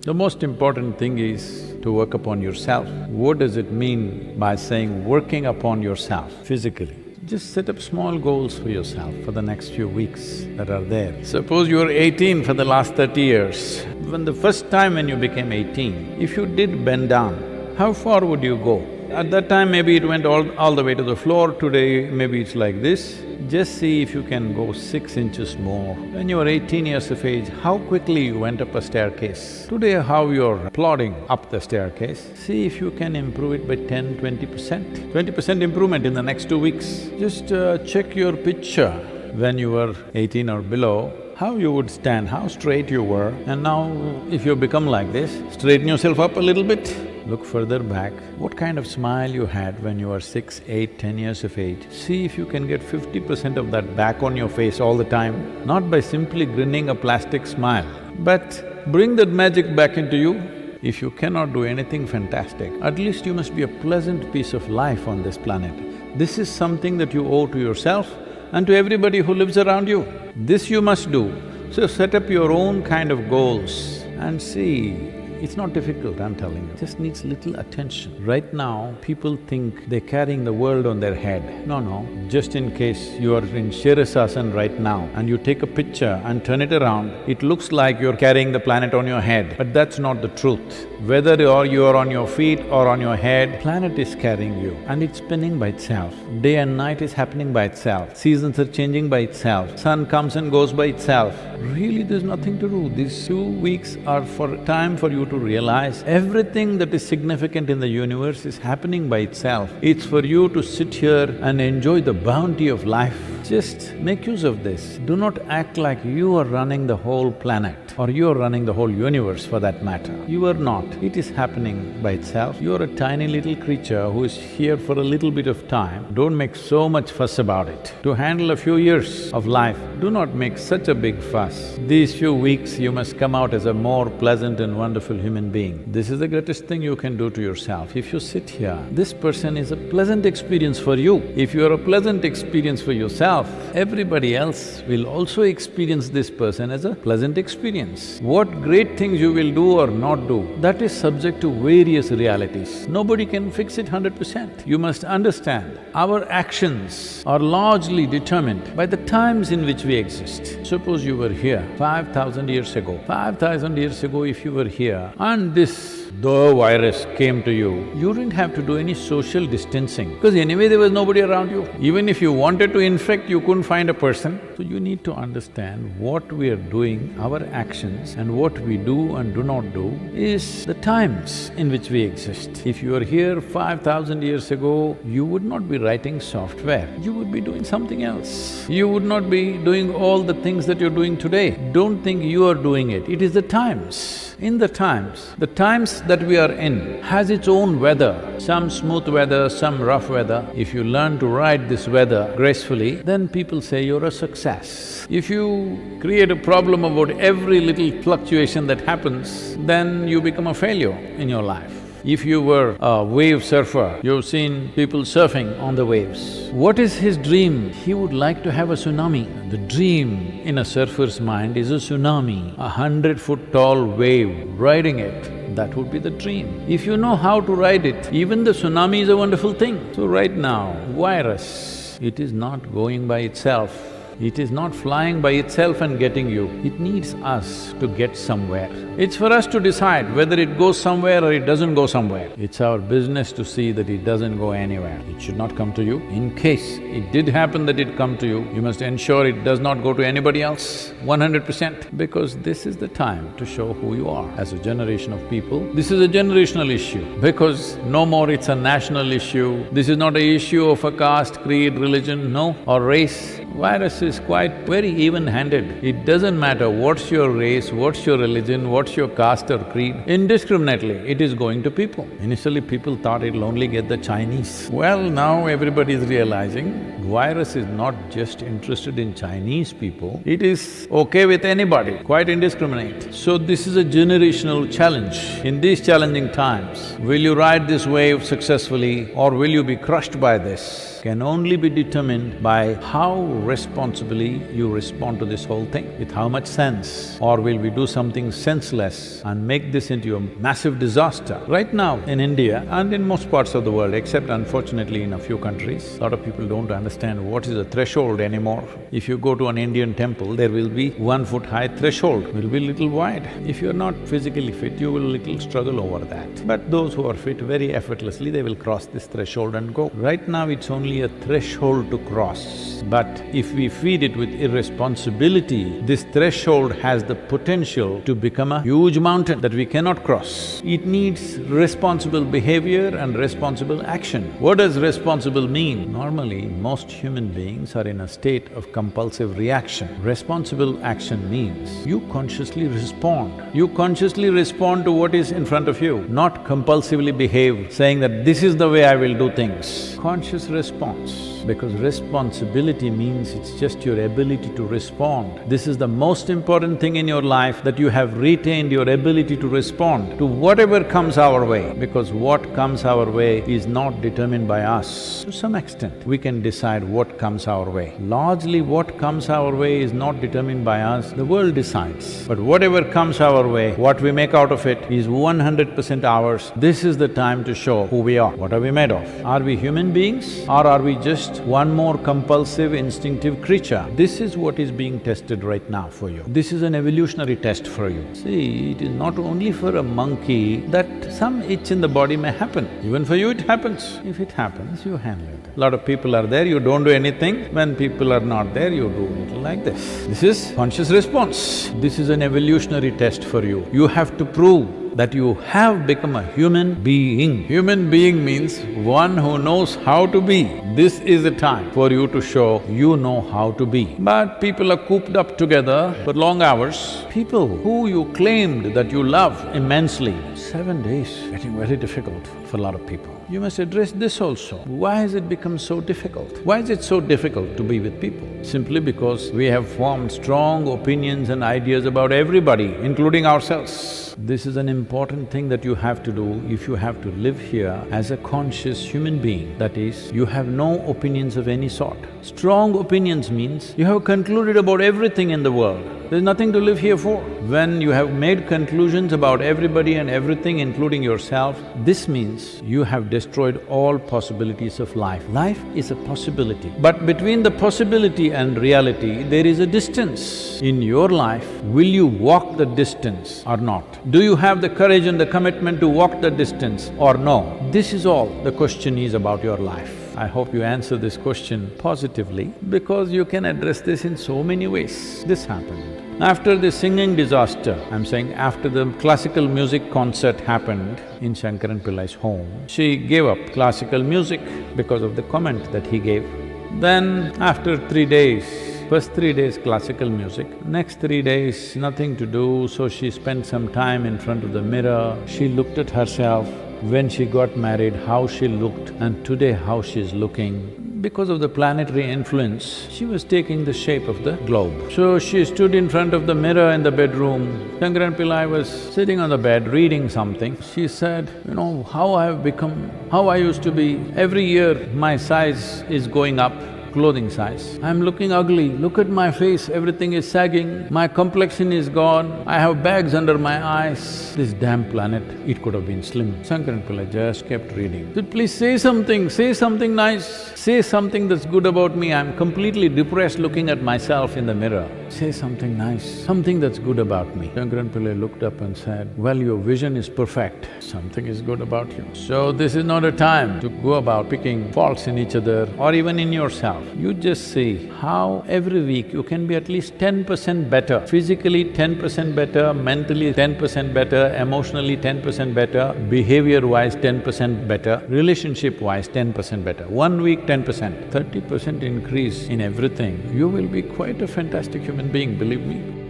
The most important thing is to work upon yourself. What does it mean by saying working upon yourself physically? Just set up small goals for yourself for the next few weeks that are there. Suppose you were 18 for the last 30 years. When the first time when you became 18, if you did bend down, how far would you go? At that time maybe it went all the way to the floor, today maybe it's like this. Just see if you can go 6 inches more. When you were 18 years of age, how quickly you went up a staircase. Today how you're plodding up the staircase, see if you can improve it by 10–20%. 20% improvement in the next 2 weeks. Just check your picture when you were 18 or below, how you would stand, how straight you were, and now if you become like this, straighten yourself up a little bit. Look further back, what kind of smile you had when you were 6, 8, 10 years of age. See if you can get 50% of that back on your face all the time, not by simply grinning a plastic smile, but bring that magic back into you. If you cannot do anything fantastic, at least you must be a pleasant piece of life on this planet. This is something that you owe to yourself and to everybody who lives around you. This you must do. So set up your own kind of goals and see. It's not difficult, I'm telling you, it just needs little attention. Right now, people think they're carrying the world on their head. No, just in case you are in Shirasasana right now and you take a picture and turn it around, it looks like you're carrying the planet on your head, but that's not the truth. Whether you are on your feet or on your head, planet is carrying you and it's spinning by itself. Day and night is happening by itself, seasons are changing by itself, sun comes and goes by itself. Really, there's nothing to do. These 2 weeks are for time for you to realize everything that is significant in the universe is happening by itself. It's for you to sit here and enjoy the bounty of life. Just make use of this. Do not act like you are running the whole planet or you are running the whole universe for that matter. You are not. It is happening by itself. You are a tiny little creature who is here for a little bit of time. Don't make so much fuss about it. To handle a few years of life, do not make such a big fuss. These few weeks you must come out as a more pleasant and wonderful human being. This is the greatest thing you can do to yourself. If you sit here, this person is a pleasant experience for you. If you are a pleasant experience for yourself, everybody else will also experience this person as a pleasant experience. What great things you will do or not do, that is subject to various realities. Nobody can fix it 100%. You must understand, our actions are largely determined by the times in which we exist. Suppose you were here 5,000 years ago. 5,000 years ago if you were here and the virus came to you, you didn't have to do any social distancing because anyway there was nobody around you. Even if you wanted to infect, you couldn't find a person. So you need to understand what we are doing, our actions and what we do and do not do is the times in which we exist. If you were here 5,000 years ago, you would not be writing software, you would be doing something else. You would not be doing all the things that you're doing today. Don't think you are doing it, it is the times. In the times that we are in has its own weather, some smooth weather, some rough weather. If you learn to ride this weather gracefully, then people say you're a success. If you create a problem about every little fluctuation that happens, then you become a failure in your life. If you were a wave surfer, you've seen people surfing on the waves. What is his dream? He would like to have a tsunami. The dream in a surfer's mind is a tsunami, 100-foot tall wave, riding it. That would be the dream. If you know how to ride it, even the tsunami is a wonderful thing. So right now, virus, it is not going by itself. It is not flying by itself and getting you, it needs us to get somewhere. It's for us to decide whether it goes somewhere or it doesn't go somewhere. It's our business to see that it doesn't go anywhere. It should not come to you. In case it did happen that it come to you, you must ensure it does not go to anybody else, 100%, because this is the time to show who you are as a generation of people. This is a generational issue because no more it's a national issue. This is not an issue of a caste, creed, religion, no, or race. Virus is quite very even-handed. It doesn't matter what's your race, what's your religion, what's your caste or creed, indiscriminately it is going to people. Initially people thought it'll only get the Chinese. Well, now everybody is realizing virus is not just interested in Chinese people, it is okay with anybody, quite indiscriminate. So this is a generational challenge. In these challenging times, will you ride this wave successfully or will you be crushed by this? can only be determined by how responsibly you respond to this whole thing, with how much sense. Or will we do something senseless and make this into a massive disaster? Right now in India and in most parts of the world, except unfortunately in a few countries, a lot of people don't understand what is a threshold anymore. If you go to an Indian temple, there will be 1 foot high threshold, will be little wide. If you're not physically fit, you will little struggle over that. But those who are fit, very effortlessly they will cross this threshold and go. Right now it's only a threshold to cross, but if we feed it with irresponsibility, this threshold has the potential to become a huge mountain that we cannot cross. It needs responsible behavior and responsible action. What does responsible mean? Normally, most human beings are in a state of compulsive reaction. Responsible action means you consciously respond. You consciously respond to what is in front of you, not compulsively behave, saying that this is the way I will do things. Conscious response, because responsibility means it's just your ability to respond. This is the most important thing in your life, that you have retained your ability to respond to whatever comes our way, because what comes our way is not determined by us. To some extent, we can decide what comes our way. Largely what comes our way is not determined by us, the world decides. But whatever comes our way, what we make out of it is 100% ours. This is the time to show who we are. What are we made of? Are we human beings or are we just one more compulsive, instinctive creature? This is what is being tested right now for you. This is an evolutionary test for you. See, it is not only for a monkey that some itch in the body may happen. Even for you it happens. If it happens, you handle it. A lot of people are there, you don't do anything. When people are not there, you do little like this. This is conscious response. This is an evolutionary test for you. You have to prove that you have become a human being. Human being means one who knows how to be. This is the time for you to show you know how to be. But people are cooped up together for long hours. People who you claimed that you love immensely, 7 days, getting very difficult for a lot of people. You must address this also. Why has it become so difficult? Why is it so difficult to be with people? Simply because we have formed strong opinions and ideas about everybody, including ourselves. This is an important thing that you have to do if you have to live here as a conscious human being. That is, you have no opinions of any sort. Strong opinions means you have concluded about everything in the world. There's nothing to live here for. When you have made conclusions about everybody and everything, including yourself, this means you have destroyed all possibilities of life. Life is a possibility, but between the possibility and reality, there is a distance. In your life, will you walk the distance or not? Do you have the courage and the commitment to walk the distance or no? This is all the question is about your life. I hope you answer this question positively, because you can address this in so many ways. This happened. After the singing disaster, I'm saying after the classical music concert happened in Shankaran Pillai's home, she gave up classical music because of the comment that he gave. Then after 3 days, first 3 days classical music, next 3 days nothing to do, so she spent some time in front of the mirror. She looked at herself, when she got married, how she looked, and today how she's looking. Because of the planetary influence, she was taking the shape of the globe. So she stood in front of the mirror in the bedroom. Shankaran Pillai was sitting on the bed reading something. She said, you know, how I have become, how I used to be. Every year my size is going up, clothing size. I'm looking ugly, look at my face, everything is sagging, my complexion is gone, I have bags under my eyes. This damn planet, it could have been slim. Shankaran Pillai just kept reading. He said, please say something nice, say something that's good about me, I'm completely depressed looking at myself in the mirror. Say something nice, something that's good about me. Shankaran Pillai looked up and said, well, your vision is perfect, something is good about you. So this is not a time to go about picking faults in each other or even in yourself. You just see how every week you can be at least 10% better, physically 10% better, mentally 10% better, emotionally 10% better, behavior-wise 10% better, relationship-wise 10% better. 1 week 10%, 30% increase in everything, you will be quite a fantastic human being, believe me.